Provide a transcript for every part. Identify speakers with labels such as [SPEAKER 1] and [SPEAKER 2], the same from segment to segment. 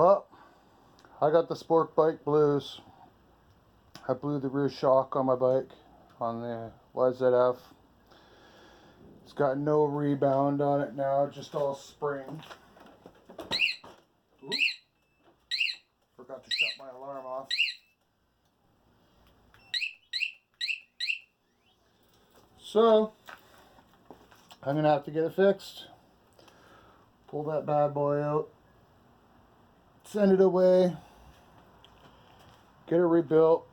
[SPEAKER 1] Well, I got the sport bike blues. I blew the rear shock on my bike on the YZF. It's got no rebound on it now, just all spring. Ooh. Forgot to shut my alarm off. So, I'm going to have to get it fixed. Pull that bad boy out. Send it away. Get it rebuilt.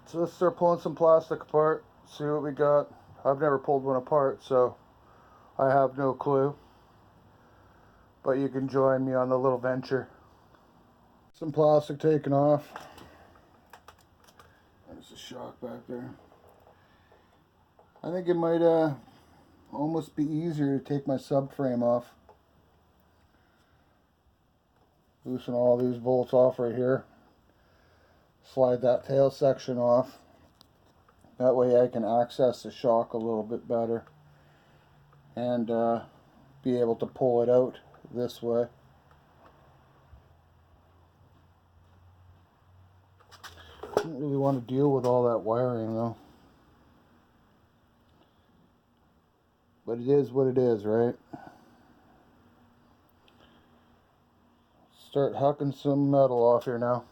[SPEAKER 1] So let's start pulling some plastic apart. See what we got. I've never pulled one apart, so I have no clue. But you can join me on the little venture. Some plastic taken off. There's a shock back there. I think it might almost be easier to take my subframe off. Loosen all these bolts off right here. Slide that tail section off. That way I can access the shock a little bit better and be able to pull it out this way. I don't really want to deal with all that wiring though. But it is what it is, right? Start hucking some metal off here now.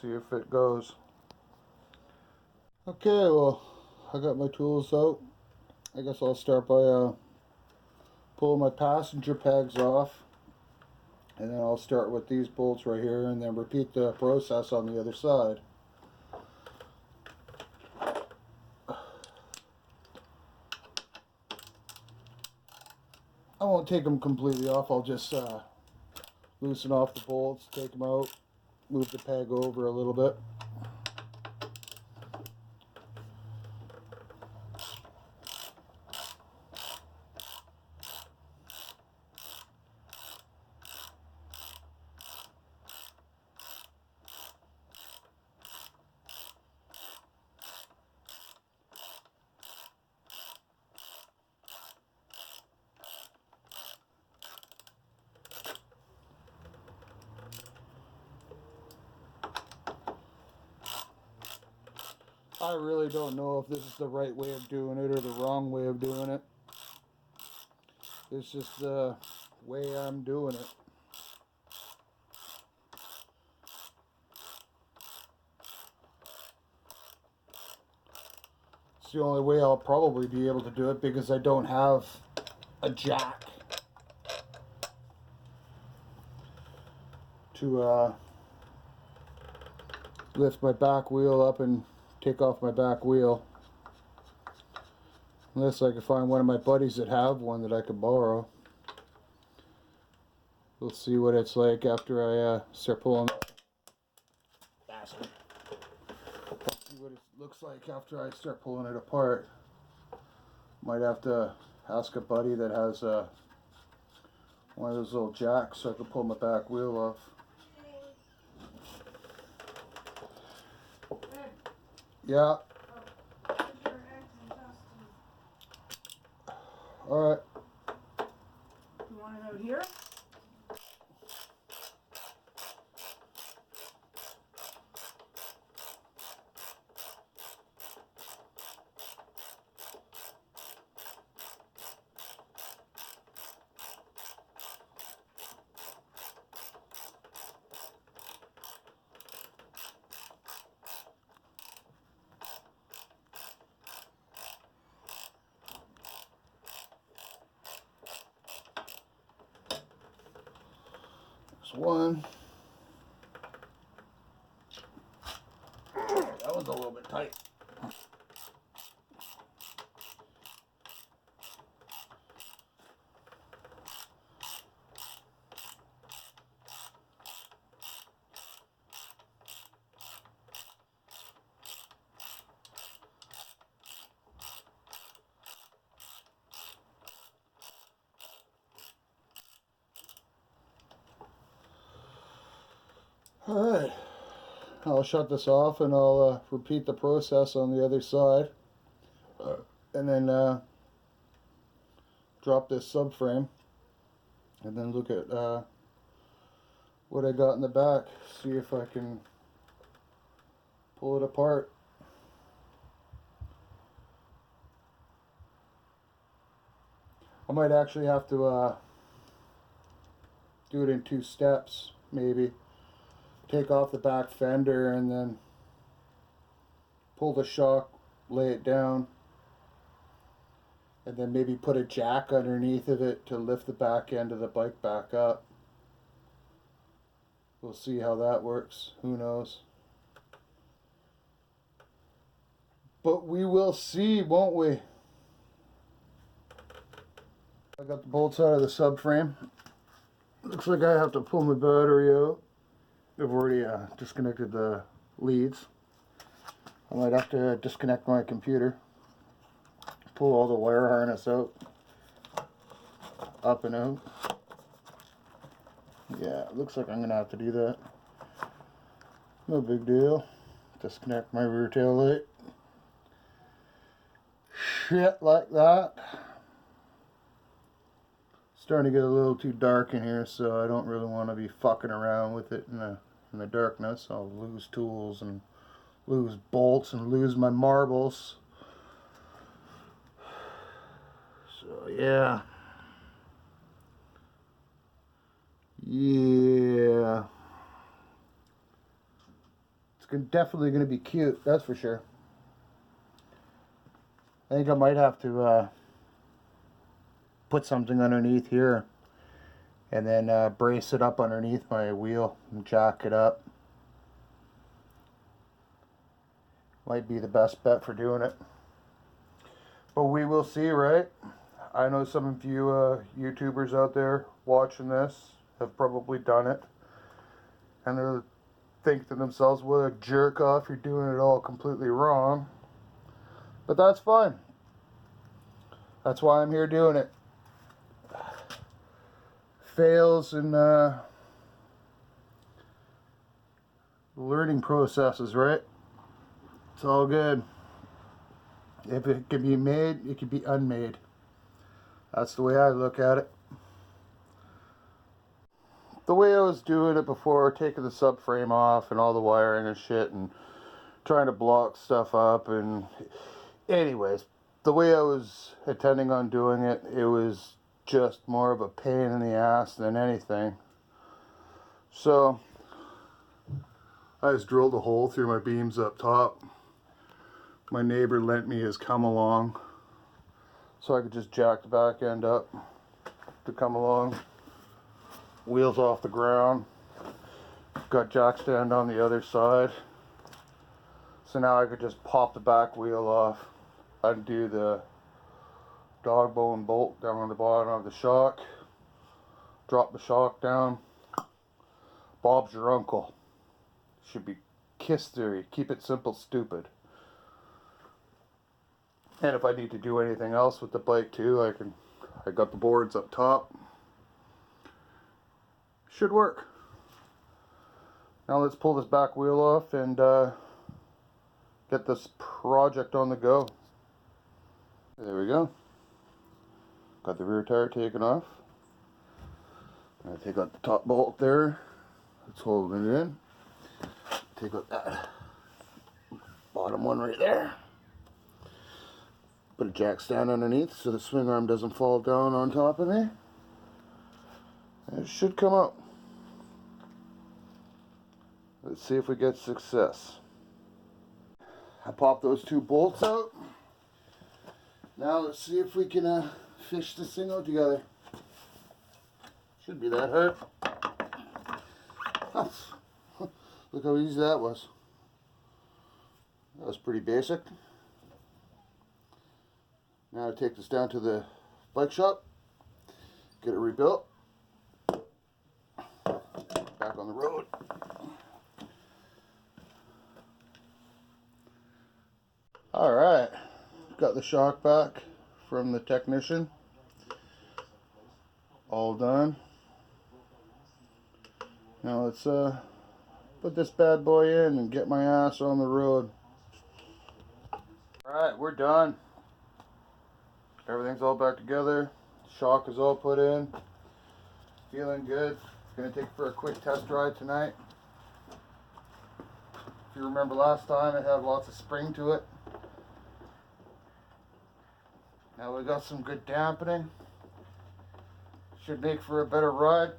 [SPEAKER 1] See if it goes. Okay, well, I got my tools out. I guess I'll start by pulling my passenger pegs off. And then I'll start with these bolts right here and then repeat the process on the other side. I won't take them completely off. I'll just loosen off the bolts, take them out, move the peg over a little bit. I really don't know if this is the right way of doing it or the wrong way of doing it. It's just the way I'm doing it. It's the only way I'll probably be able to do it because I don't have a jack to lift my back wheel up and take off my back wheel. Unless I could find one of my buddies that have one that I could borrow. We'll see what it's like after I start pulling. Bastard. See what it looks like after I start pulling it apart. Might have to ask a buddy that has one of those little jacks so I can pull my back wheel off. Yeah. Alright.
[SPEAKER 2] You want it out here?
[SPEAKER 1] One. That was a little bit tight. Alright, I'll shut this off and I'll repeat the process on the other side and then drop this subframe and then look at what I got in the back, see if I can pull it apart. I might actually have to do it in 2 steps, maybe. Take off the back fender and then pull the shock, lay it down, and then maybe put a jack underneath of it to lift the back end of the bike back up. We'll see how that works. Who knows? But we will see, won't we? I got the bolts out of the subframe. Looks like I have to pull my battery out. I've already disconnected the leads. I might have to disconnect my computer. Pull all the wire harness out. Up and out. Yeah, it looks like I'm going to have to do that. No big deal. Disconnect my rear tail light. Shit like that. Starting to get a little too dark in here, so I don't really want to be fucking around with it in the darkness. I'll lose tools and lose bolts and lose my marbles. So yeah. Yeah. It's definitely going to be cute, that's for sure. I think I might have to put something underneath here and then brace it up underneath my wheel and jack it up. Might be the best bet for doing it. But we will see, right? I know some of you YouTubers out there watching this have probably done it. And they'll think to themselves, what a jerk off, you're doing it all completely wrong. But that's fine. That's why I'm here doing it. Fails and learning processes, right? It's all good. If it can be made, it can be unmade. That's the way I look at it. The way I was doing it before, taking the subframe off and all the wiring and shit and trying to block stuff up, and anyways, the way I was intending on doing it, it was just more of a pain in the ass than anything. So I just drilled a hole through my beams up top. My neighbor lent me his come along so I could just jack the back end up to come along. Wheels off the ground. Got jack stand on the other side. So now I could just pop the back wheel off, undo the dog bone bolt down on the bottom of the shock, drop the shock down. Bob's your uncle. Should be KISS theory. Keep it simple, stupid. And if I need to do anything else with the bike too, I got the boards up top. Should work. Now let's pull this back wheel off and get this project on the go. There we go. Got the rear tire taken off. I'm gonna take out the top bolt there. Let's hold it in. Take out that bottom one right there. Put a jack stand underneath so the swing arm doesn't fall down on top of me. And it should come out. Let's see if we get success. I popped those 2 bolts out. Now let's see if we can fish this thing out together. Should be that hard. Look how easy that was. That was pretty basic. Now I take this down to the bike shop, get it rebuilt, back on the road. Alright, got the shock back from the technician. All done. Now let's put this bad boy in and get my ass on the road. Alright, we're done. Everything's all back together. Shock is all put in. Feeling good. Gonna take it for a quick test ride tonight. If you remember last time, it had lots of spring to it. Now we got some good dampening. Should make for a better ride.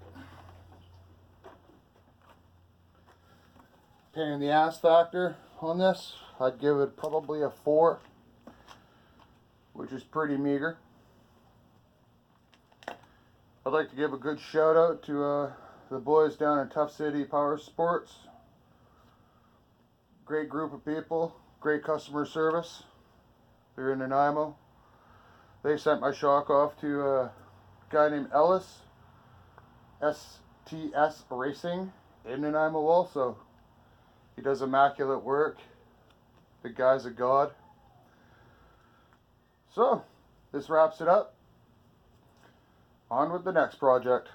[SPEAKER 1] Pain in the ass factor on this, I'd give it probably a 4, which is pretty meager. I'd like to give a good shout out to the boys down in Tough City Power Sports. Great group of people, great customer service. They're in Nanaimo. They sent my shock off to a guy named Ellis, STS Racing in Nanaimo also. He does immaculate work. The guy's a god. So, this wraps it up. On with the next project.